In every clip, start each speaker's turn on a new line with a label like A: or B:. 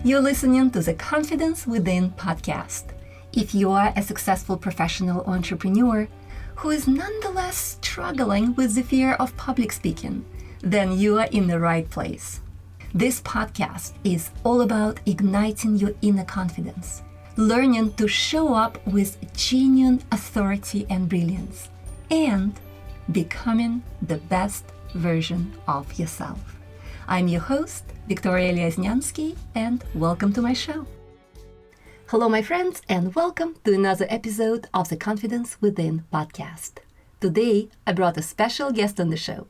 A: You're listening to the Confidence Within podcast. If you are a successful professional entrepreneur who is nonetheless struggling with the fear of public speaking, then you are in the right place. This podcast is all about igniting your inner confidence, learning to show up with genuine authority and brilliance, and becoming the best version of yourself. I'm your host, Victoria Lesnyansky, and welcome to my show. Hello, my friends, and welcome to another episode of the Confidence Within podcast. Today, I brought a special guest on the show.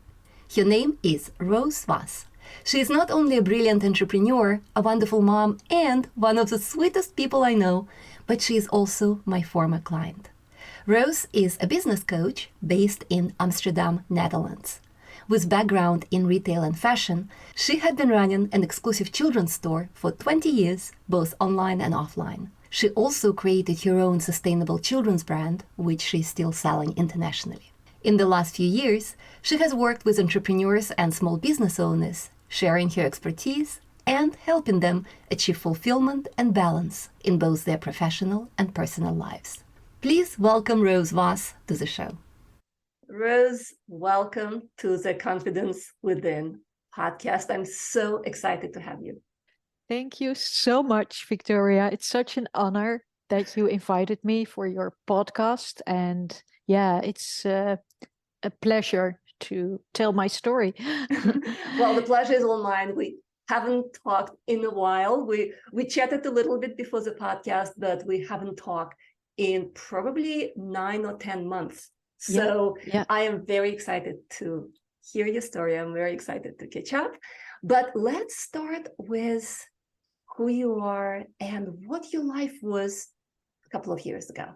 A: Her name is Roos Vos. She is not only a brilliant entrepreneur, a wonderful mom, and one of the sweetest people I know, but she is also my former client. Roos is a business coach based in Amsterdam, Netherlands. With background in retail and fashion, she had been running an exclusive children's store for 20 years, both online and offline. She also created her own sustainable children's brand, which she's still selling internationally. In the last few years, she has worked with entrepreneurs and small business owners, sharing her expertise and helping them achieve fulfillment and balance in both their professional and personal lives. Please welcome Roos Vos to the show. Roos, welcome to the Confidence Within podcast. I'm so excited to have you.
B: Thank you so much, Victoria. It's such an honor that you invited me for your podcast. And yeah, it's a pleasure to tell my story.
A: Well, the pleasure is all mine. We haven't talked in a while. We chatted a little bit before the podcast, but we haven't talked in probably 9 or 10 months. So yeah. I am very excited to hear your story. I'm very excited to catch up. But let's start with who you are and what your life was a couple of years ago.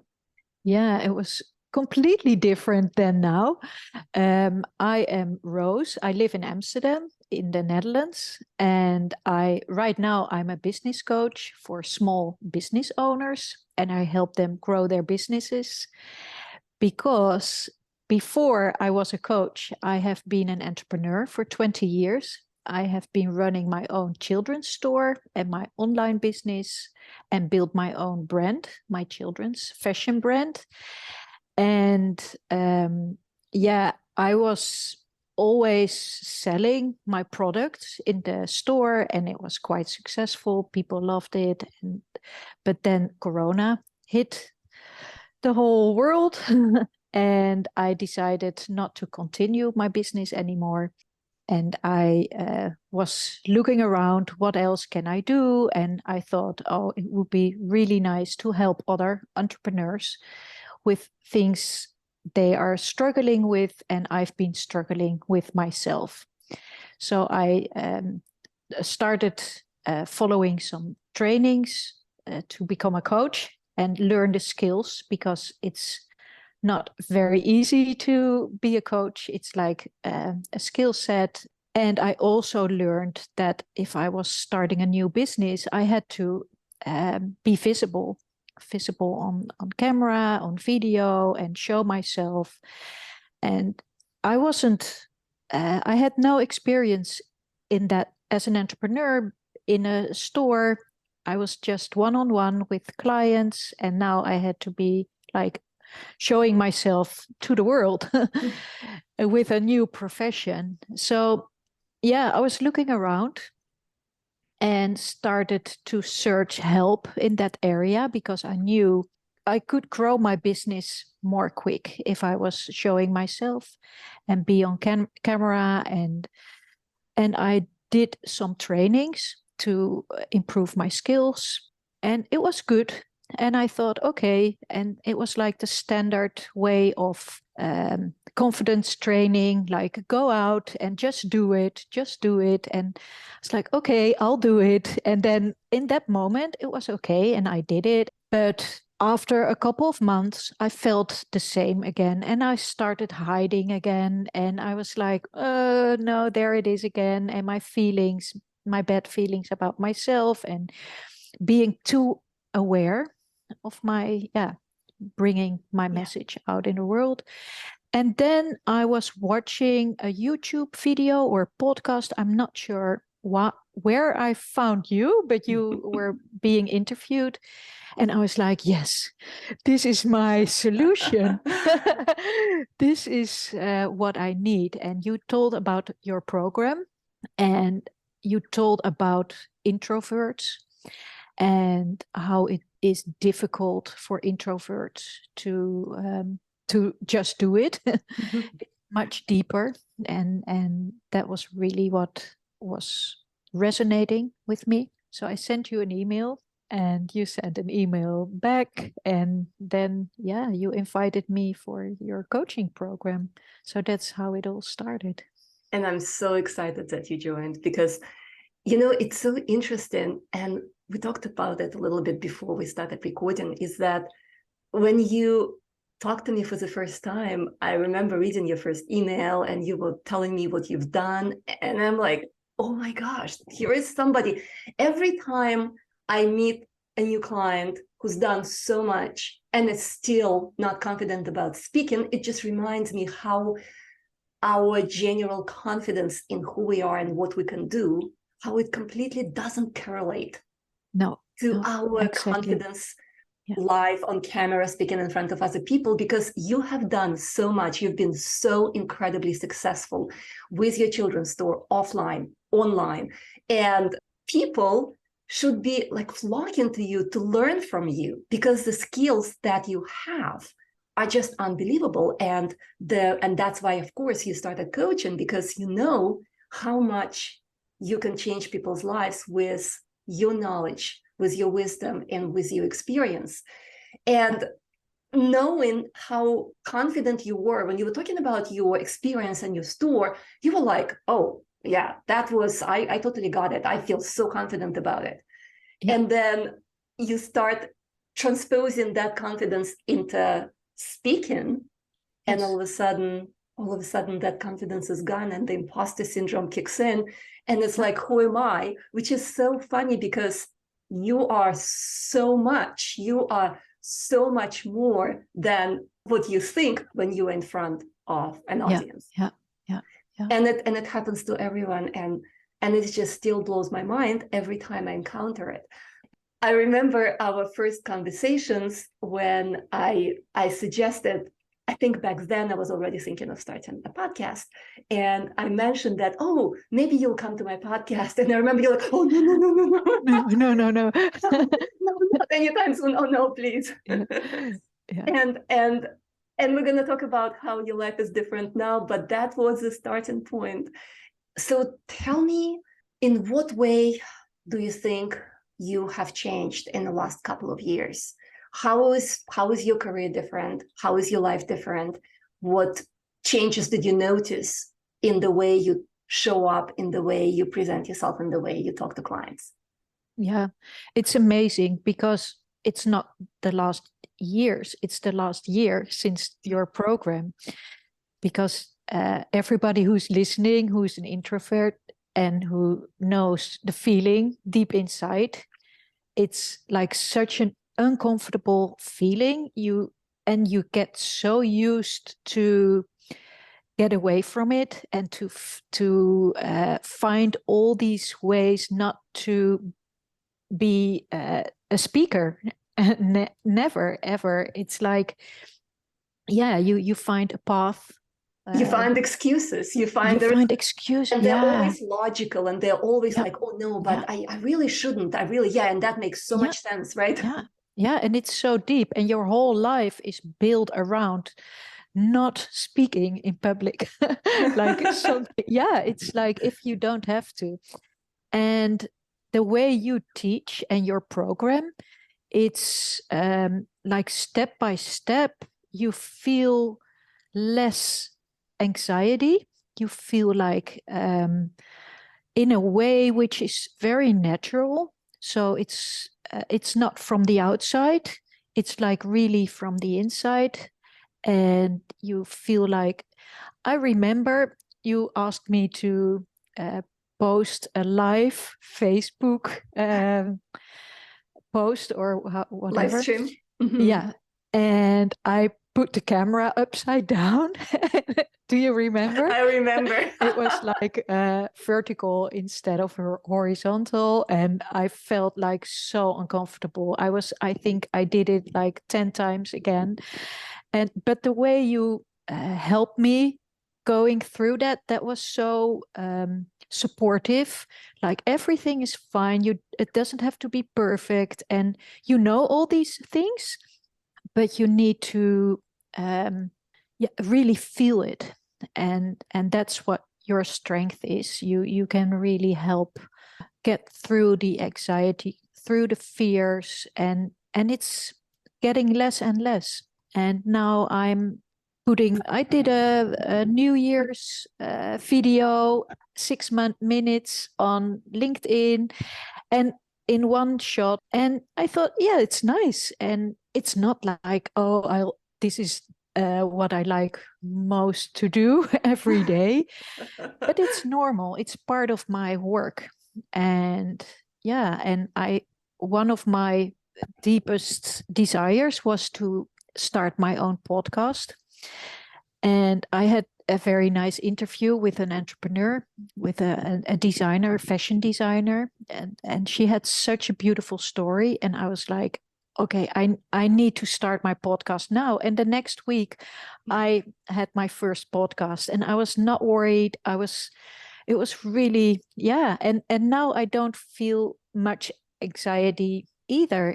B: Yeah, it was completely different than now. I am Roos. I live in Amsterdam in the Netherlands. And right now I'm a business coach for small business owners. And I help them grow their businesses. Because before I was a coach, I have been an entrepreneur for 20 years. I have been running my own children's store and my online business and built my own brand, my children's fashion brand. And I was always selling my products in the store and it was quite successful. People loved it. But then Corona hit the whole world and I decided not to continue my business anymore. And I was looking around, what else can I do? And I thought, it would be really nice to help other entrepreneurs with things they are struggling with. And I've been struggling with myself. So I started following some trainings to become a coach and learn the skills, because it's not very easy to be a coach. It's like a skill set. And I also learned that if I was starting a new business, I had to be visible on camera, on video, and show myself. And I had no experience in that as an entrepreneur in a store. I was just one-on-one with clients, and now I had to be like showing myself to the world with a new profession. So yeah, I was looking around and started to search help in that area, because I knew I could grow my business more quick if I was showing myself and be on camera. And I did some trainings to improve my skills, and it was good. And I thought, okay, and it was like the standard way of confidence training, like go out and just do it. And it's like, okay, I'll do it. And then in that moment it was okay, and I did it. But after a couple of months, I felt the same again, and I started hiding again. And I was like, no, there it is again. And my bad feelings about myself, and being too aware of bringing my message out in the world. And then I was watching a YouTube video or podcast. I'm not sure where I found you, but you were being interviewed. And I was like, yes, this is my solution. This is what I need. And you told about your program, and you told about introverts and how it is difficult for introverts to just do it. Much deeper, and that was really what was resonating with me. So I sent you an email, and you sent an email back, and then you invited me for your coaching program. So that's how it all started.
A: And I'm so excited that you joined, because it's so interesting, and we talked about it a little bit before we started recording, is that when you talked to me for the first time, I remember reading your first email and you were telling me what you've done. And I'm like, oh my gosh, here is somebody. Every time I meet a new client who's done so much and is still not confident about speaking, it just reminds me how our general confidence in who we are and what we can do, how it completely doesn't correlate to our confidence live on camera, speaking in front of other people, because you have done so much. You've been so incredibly successful with your children's store, offline, online, and people should be like flocking to you to learn from you, because the skills that you have are just unbelievable. And that's why, of course, you started coaching, because you know how much you can change people's lives with your knowledge, with your wisdom, and with your experience. And knowing how confident you were when you were talking about your experience and your store, you were like, oh yeah, that was, I totally got it. I feel so confident about it. Yeah. And then you start transposing that confidence into speaking, and all of a sudden that confidence is gone and the imposter syndrome kicks in, and it's like, who am I? Which is so funny, because you are so much more than what you think when you're in front of an audience.
B: Yeah.
A: And it happens to everyone, and it just still blows my mind every time I encounter it. I remember our first conversations when I suggested, I think back then I was already thinking of starting a podcast, and I mentioned that, oh, maybe you'll come to my podcast. And I remember you're like, oh, no.
B: No.
A: No, not anytime soon. Oh no, please. Yeah. And we're going to talk about how your life is different now, but that was the starting point. So tell me, in what way do you think you have changed in the last couple of years? How is your career different? How is your life different? What changes did you notice in the way you show up, in the way you present yourself, in the way you talk to clients?
B: Yeah, it's amazing, because it's not the last years, it's the last year since your program. Because everybody who's listening, who's an introvert and who knows the feeling deep inside, it's like such an uncomfortable feeling. You get so used to get away from it, and to find all these ways not to be a speaker. Never ever. It's like, you find a path.
A: You find excuses. You find
B: excuses,
A: and they're always logical, and they're always like, oh no, but I really shouldn't. And that makes so much sense, right?
B: Yeah, and it's so deep, and your whole life is built around not speaking in public. Like something, it's like, if you don't have to. And the way you teach and your program, it's like step by step, you feel less anxiety. You feel like in a way which is very natural. So it's not from the outside. It's like really from the inside. And you feel like, I remember you asked me to post a live Facebook post or whatever.
A: Live stream.
B: Yeah. And I put the camera upside down. Do you remember?
A: I remember.
B: It was like vertical instead of horizontal, and I felt like so uncomfortable. I think I did it like 10 times again. But the way you helped me going through that was so supportive. Like everything is fine. It doesn't have to be perfect, and all these things, but you need to really feel it, and that's what your strength is. You can really help get through the anxiety, through the fears, and it's getting less and less. And now I did a New Year's video, 6 minutes on LinkedIn, and in one shot. And I thought, yeah, it's nice. And it's not like, oh, this is what I like most to do every day, but it's normal. It's part of my work. And yeah, and one of my deepest desires was to start my own podcast. And I had a very nice interview with an entrepreneur, with a designer, a fashion designer, and she had such a beautiful story. And I was like, okay, I need to start my podcast now. And the next week, I had my first podcast, and I was not worried. It was really, yeah. And now I don't feel much anxiety either.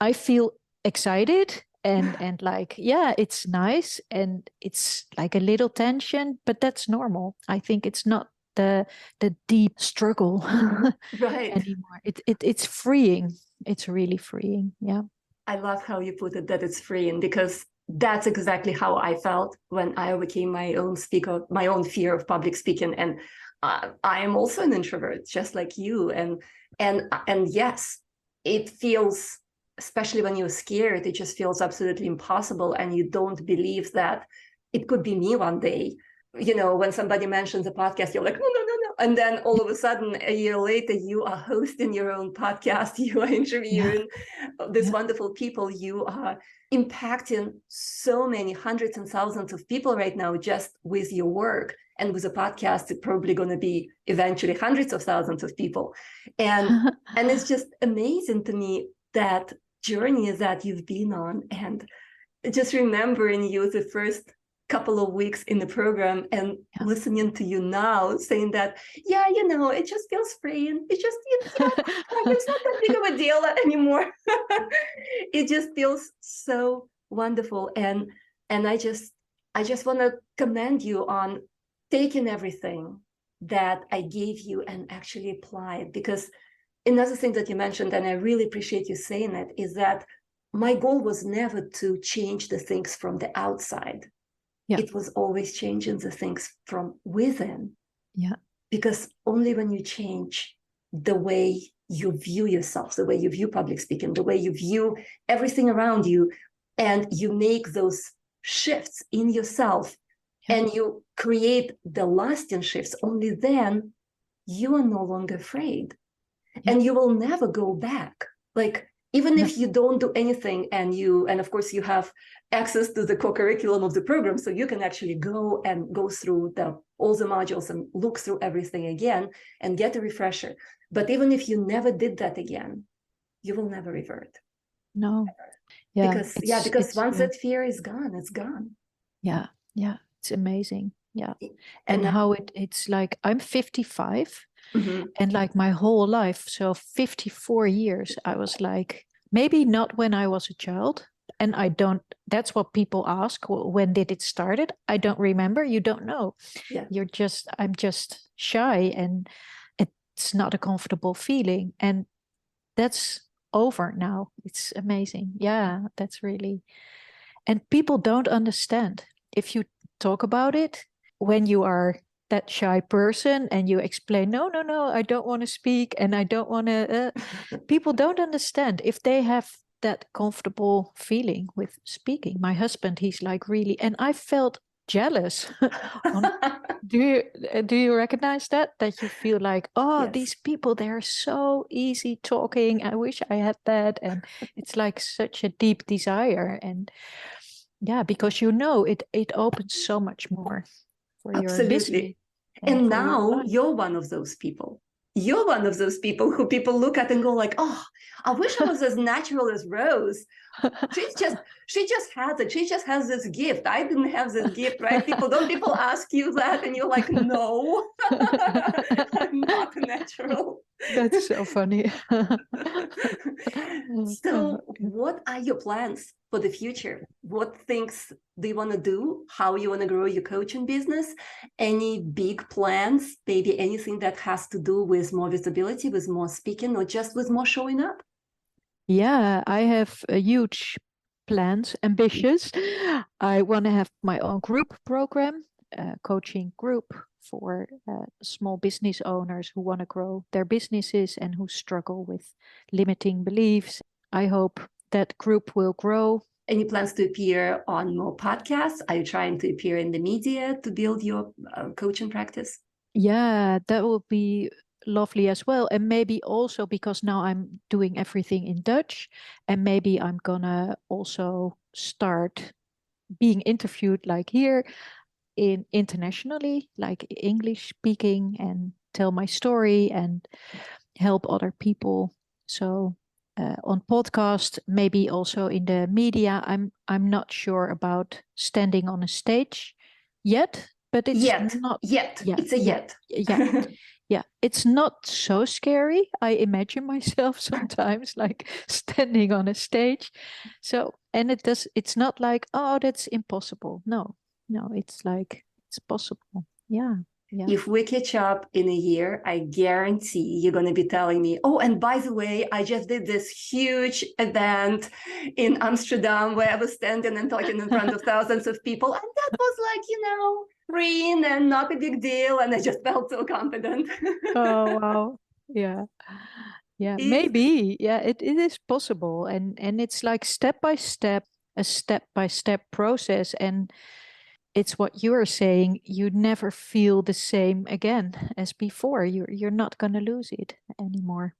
B: I feel excited and like, yeah, it's nice, and it's like a little tension, but that's normal. I think it's not the deep struggle
A: Right.
B: anymore. It's freeing. It's really freeing. Yeah.
A: I love how you put it, that it's freeing, because that's exactly how I felt when I overcame my own fear of public speaking. And I am also an introvert, just like you. And yes, it feels, especially when you're scared, it just feels absolutely impossible, and you don't believe that it could be me one day. When somebody mentions a podcast, you're like, no, no, no, no. And then all of a sudden, a year later, you are hosting your own podcast, you are interviewing these wonderful people, you are impacting so many hundreds and thousands of people right now just with your work. And with a podcast, it's probably going to be eventually hundreds of thousands of people. And it's just amazing to me, that journey that you've been on. And just remembering you the first couple of weeks in the program, and listening to you now saying that, yeah, it just feels freeing. It's just, it's not that big of a deal anymore. It just feels so wonderful. And I just want to commend you on taking everything that I gave you and actually apply it. Because another thing that you mentioned, and I really appreciate you saying it, is that my goal was never to change the things from the outside. Yeah. It was always changing the things from within.
B: Yeah.
A: Because only when you change the way you view yourself, the way you view public speaking, the way you view everything around you, and you make those shifts in yourself, and you create the lasting shifts, only then you are no longer afraid. And you will never go back. Like, even if you don't do anything, and of course you have access to the co-curriculum of the program, so you can actually go through all the modules and look through everything again and get a refresher. But even if you never did that again, you will never revert.
B: No. Yeah.
A: Because once that fear is gone, it's gone.
B: Yeah. Yeah. It's amazing. Yeah. And how it's like, I'm 55. Mm-hmm. And like my whole life, so 54 years, I was like, maybe not when I was a child. And that's what people ask. When did it started? I don't remember. You don't know. Yeah. I'm just shy, and it's not a comfortable feeling. And that's over now. It's amazing. Yeah, that's really, and people don't understand. If you talk about it, when you are that shy person and you explain, no, I don't want to speak, and I don't want to, people don't understand if they have that comfortable feeling with speaking. My husband, he's like, really, and I felt jealous. Do you recognize that you feel like, yes, these people, they're so easy talking, I wish I had that. And it's like such a deep desire. And Yeah, because you know it opens so much more for your business
A: Absolutely.
B: and
A: And
B: for your
A: now
B: life.
A: you're one of those people. You're one of those people who people look at and go like, oh, I wish I was as natural as Rose. She just has it. She just has this gift. I didn't have this gift, right? People ask you that and you're like, no, I'm not natural.
B: That's so funny.
A: So what are your plans for the future? What things do you want to do? How you want to grow your coaching business? Any big plans? Maybe anything that has to do with more visibility, with more speaking, or just with more showing up?
B: Yeah, I have a huge plans, ambitious. I want to have my own group program, coaching group for small business owners who want to grow their businesses and who struggle with limiting beliefs. I hope that group will grow.
A: Any plans to appear on more podcasts? Are you trying to appear in the media to build your coaching practice?
B: Yeah, that will be lovely as well. And maybe also because now I'm doing everything in Dutch, and maybe I'm gonna also start being interviewed like here in internationally, like English speaking, and tell my story and help other people. So on podcast, maybe also in the media. I'm not sure about standing on a stage yet, but it's not
A: Yet.
B: yeah,
A: It's a
B: yeah,
A: yet.
B: yeah. Yeah, it's not so scary. I imagine myself sometimes like standing on a stage. So, and it's not like, oh, that's impossible. No, no, it's like, it's possible. Yeah, yeah.
A: If we catch up in a year, I guarantee you're going to be telling me, oh, and by the way, I just did this huge event in Amsterdam where I was standing and talking in front of thousands of people. And that was like, free and not a big deal. And I just felt so confident.
B: Oh, wow. Yeah. Yeah,
A: Is
B: maybe. Yeah, it is possible. And it's like step by step, a step by step process. And it's what you are saying, you never feel the same again as before. You're not gonna lose it anymore.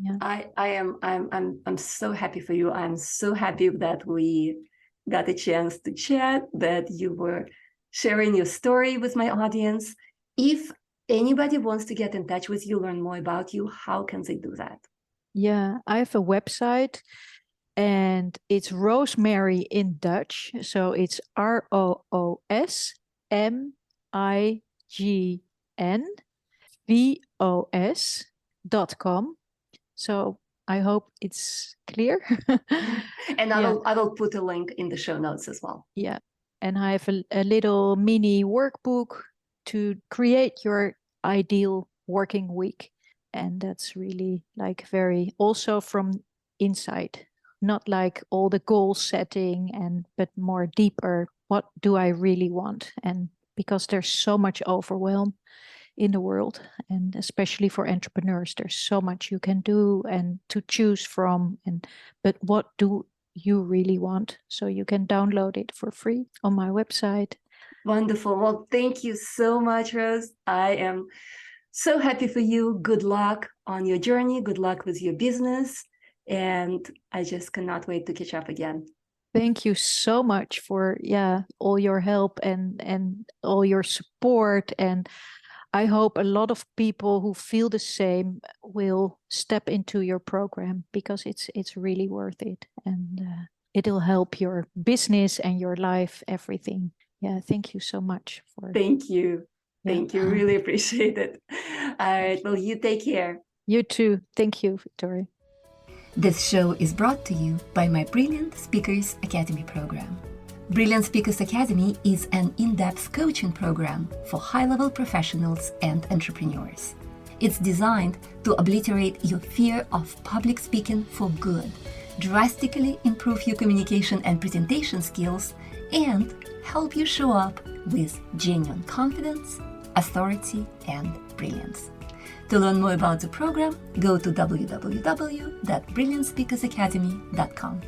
B: Yeah.
A: I'm so happy for you. I'm so happy that we got a chance to chat, that you were sharing your story with my audience. If anybody wants to get in touch with you, learn more about you, how can they do that?
B: Yeah, I have a website and it's Rosemary in Dutch. So it's ROOSMIGNVOS.com. So I hope it's clear.
A: And
B: Yeah,
A: I will put a link in the show notes as well.
B: yeah. And I have a little mini workbook to create your ideal working week. And that's really like very also from inside, not like all the goal setting but more deeper. What do I really want? And because there's so much overwhelm in the world, and especially for entrepreneurs, there's so much you can do and to choose from. But what do you really want? So you can download it for free on my website.
A: Wonderful. Well, thank you so much, Rose. I am so happy for you. Good luck on your journey. Good luck with your business. And I just cannot wait to catch up again.
B: Thank you so much for all your help and all your support. And I hope a lot of people who feel the same will step into your program, because it's really worth it, and it'll help your business and your life, everything. Yeah, thank you so much for.
A: Thank you.
B: Yeah.
A: Thank you. Really appreciate it. All right. Well, you take care.
B: You too. Thank you, Victoria.
A: This show is brought to you by my Brilliant Speakers Academy program. Brilliant Speakers Academy is an in-depth coaching program for high-level professionals and entrepreneurs. It's designed to obliterate your fear of public speaking for good, drastically improve your communication and presentation skills, and help you show up with genuine confidence, authority, and brilliance. To learn more about the program, go to www.brilliantspeakersacademy.com.